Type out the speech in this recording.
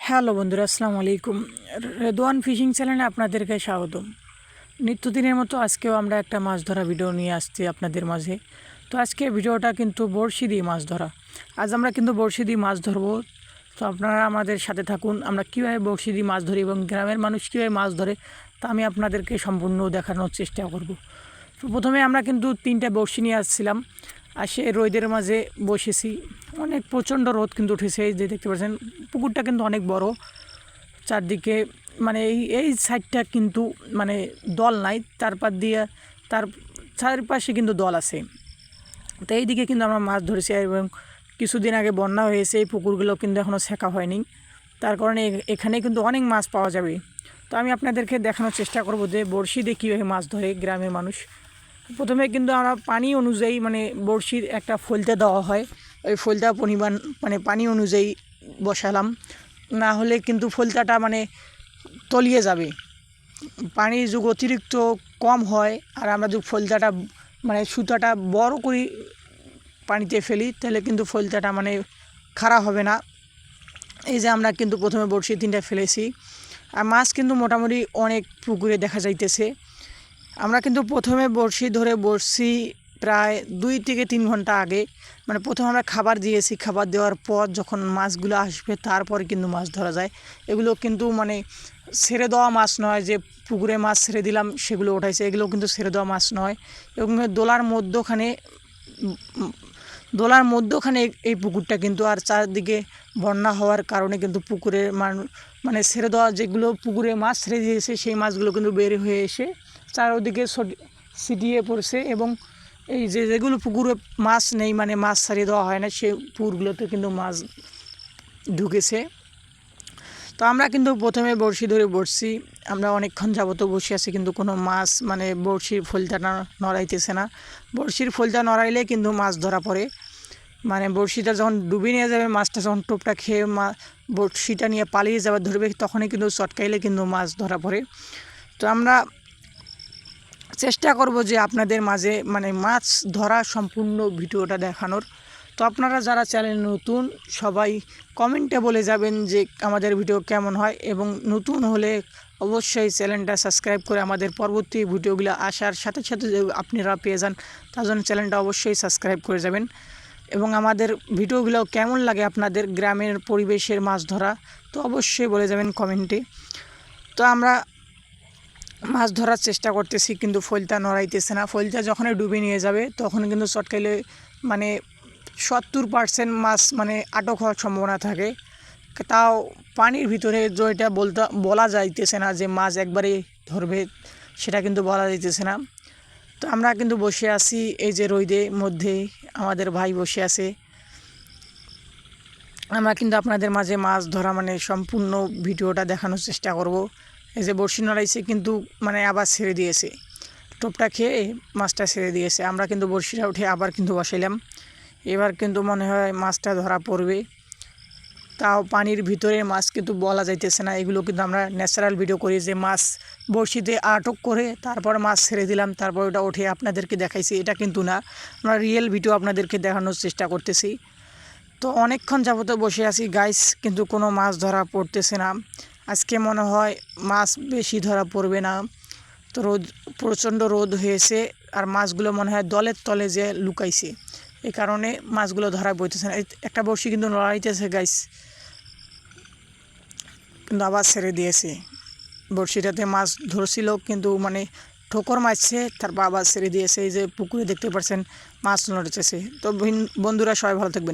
Hello বন্ধুরা, আসসালামু আলাইকুম। রেদওয়ান ফিশিং চ্যানেলে আপনাদেরকে স্বাগতম। নিত্যদিনের মতো আজকেও আমরা একটা মাছ ধরা ভিডিও নিয়ে আসছি আপনাদের মাঝে। তো আজকে ভিডিওটা কিন্তু বড়শি দিয়ে মাছ ধরা। আজ আমরা কিন্তু বড়শি দিয়ে মাছ ধরবো। তো আপনারা আমাদের সাথে থাকুন, আমরা কীভাবে বড়শি দিয়ে মাছ ধরি এবং গ্রামের মানুষ কীভাবে মাছ ধরে তা আমি আপনাদেরকে সম্পূর্ণ দেখানোর চেষ্টা করব। তো প্রথমে আমরা কিন্তু 3টে বড়শি নিয়ে আসছিলাম, আর সে রোদের মাঝে বসেছি। অনেক প্রচণ্ড রোদ কিন্তু উঠেছে, এই যে দেখতে পাচ্ছেন পুকুরটা কিন্তু অনেক বড়। চারদিকে মানে এই সাইডটা কিন্তু মানে দল নাই, তার চারপাশে কিন্তু দল আছে। তো এইদিকে কিন্তু আমরা মাছ ধরেছি, এবং কিছুদিন আগে বন্যা হয়েছে, এই পুকুরগুলো কিন্তু এখনও ছেঁকা হয়নি। তার কারণে এখানে কিন্তু অনেক মাছ পাওয়া যাবে। তো আমি আপনাদেরকে দেখানোর চেষ্টা করব যে বড়শি দিয়ে কীভাবে মাছ ধরে গ্রামের মানুষ। প্রথমে কিন্তু আমরা পানি অনুযায়ী মানে বড়শির একটা ফলতা দেওয়া হয়, ওই ফলতা পরিমাণ মানে পানি অনুযায়ী বসালাম, না হলে কিন্তু ফলতাটা মানে তলিয়ে যাবে। পানির যুগ অতিরিক্ত কম হয়, আর আমরা যদি ফলতাটা মানে সুতাটা বড় করি পানিতে ফেলি, তাহলে কিন্তু ফলতাটা মানে খাড়া হবে না। এই যে আমরা কিন্তু প্রথমে বড়শি 3টা ফেলেছি, আর মাছ কিন্তু মোটামুটি অনেক পুকুরে দেখা যাইতেছে। আমরা কিন্তু প্রথমে বড়শি ধরে বসছি প্রায় 2 থেকে 3 ঘন্টা আগে। মানে প্রথমে আমরা খাবার দিয়েছি, খাবার দেওয়ার পর যখন মাছগুলো আসবে তারপরে কিন্তু মাছ ধরা যায়। এগুলো কিন্তু মানে ছেড়ে দেওয়া মাছ নয় যে পুকুরে মাছ ছেড়ে দিলাম সেগুলো ওঠাইছে, এগুলো কিন্তু ছেড়ে দেওয়া মাছ নয়। এবং দোলার মধ্যখানে এই পুকুরটা কিন্তু, আর চারদিকে বন্যা হওয়ার কারণে কিন্তু পুকুরের মানে ছেড়ে দেওয়া যেগুলো পুকুরে মাছ ছেড়ে দিয়েছে সেই মাছগুলো কিন্তু বের হয়ে এসে চারদিকে ছিটিয়ে পড়ছে। এবং এই যেগুলো পুকুরে মাছ নেই মানে মাছ ছাড়িয়ে দেওয়া হয় না, সেই পুকুরগুলোতে কিন্তু মাছ ঢুকেছে। তো আমরা কিন্তু প্রথমে বড়শি ধরে বসছি, আমরা অনেকক্ষণ যাবত বসে আছি, কিন্তু কোনো মাছ মানে বড়শির ফলটা নড়াইতেছে না। বড়শির ফলটা নড়াইলে কিন্তু মাছ ধরা পড়ে। মানে বড়শিটা যখন ডুবে নিয়ে যাবে, মাছটা যখন টোপটা খেয়ে বড়শিটা নিয়ে পালিয়ে যাবে ধরবে, তখনই কিন্তু চটকাইলে কিন্তু মাছ ধরা পড়ে। তো আমরা চেষ্টা করব যে আপনাদের মাঝে মানে মাছ ধরা সম্পূর্ণ ভিডিওটা দেখানোর। তো আপনারা যারা চ্যানেল নতুন সবাই কমেন্টে বলে যাবেন যে আমাদের ভিডিও কেমন হয়, এবং নতুন হলে অবশ্যই চ্যানেলটা সাবস্ক্রাইব করে আমাদের পরবর্তী ভিডিওগুলো আসার সাথে সাথে যে আপনারা পেয়ে যান, তার জন্য চ্যানেলটা অবশ্যই সাবস্ক্রাইব করে যাবেন। এবং আমাদের ভিডিওগুলো কেমন লাগে আপনাদের গ্রামের পরিবেশের মাছ ধরা, তো অবশ্যই বলে যাবেন কমেন্টে। তো আমরা মাছ ধরার চেষ্টা করতেছি, কিন্তু ফলতা নড়াইতেছে না। ফলতা যখনই ডুবে নিয়ে যাবে তখন কিন্তু চটকাইলে মানে 70% মাছ মানে আটক হওয়ার সম্ভাবনা থাকে। তাও পানির ভিতরে যেটা বলা যাইতেছে না যে মাছ একবারে ধরবে, সেটা কিন্তু বলা যাইতেছে না। তো আমরা কিন্তু বসে আছি, এই যে রোদের মধ্যে আমাদের ভাই বসে আছে। আমরা কিন্তু আপনাদের মাঝে মাছ ধরা মানে সম্পূর্ণ ভিডিওটা দেখানোর চেষ্টা করব। এই যে বড়শি নড়াইছে কিন্তু মানে আবার ছেড়ে দিয়েছে, টোপটা খেয়ে মাছটা ছেড়ে দিয়েছে। আমরা কিন্তু বড়শিটা উঠে আবার কিন্তু বসাইলাম, এবার কিন্তু মনে হয় মাছটা ধরা পড়বে। তাও পানির ভিতরে মাছ কিন্তু বলা যাইতেছে না। এগুলো কিন্তু আমরা ন্যাচারাল ভিডিও করি যে মাছ বড়শিতে আটক করে তারপর মাছ ছেড়ে দিলাম, তারপর ওটা উঠে আপনাদেরকে দেখাইছি, এটা কিন্তু না। আমরা রিয়েল ভিডিও আপনাদেরকে দেখানোর চেষ্টা করতেছি। তো অনেকক্ষণ যাবত বসে আছি গাইস, কিন্তু কোনো মাছ ধরা পড়তেছে না। আজকে মনে হয় মাছ বেশি ধরা পড়বে না। তো প্রচণ্ড রোদ হয়েছে, আর মাছগুলো মনে হয় দলের তলে যে লুকাইছে, এই কারণে মাছগুলো ধরা পড়তেছে না। একটা বড়শি কিন্তু লড়াইতেছে গাইস, কিন্তু আবার ছেড়ে দিয়েছে। বড়শিটাতে মাছ ধরছিল কিন্তু মানে ঠোকর মারছে, তারপর আবার ছেড়ে দিয়েছে। এই যে পুকুরে দেখতে পাচ্ছেন মাছ লড়তেছে। তো বন্ধুরা সবাই ভালো থাকবেন।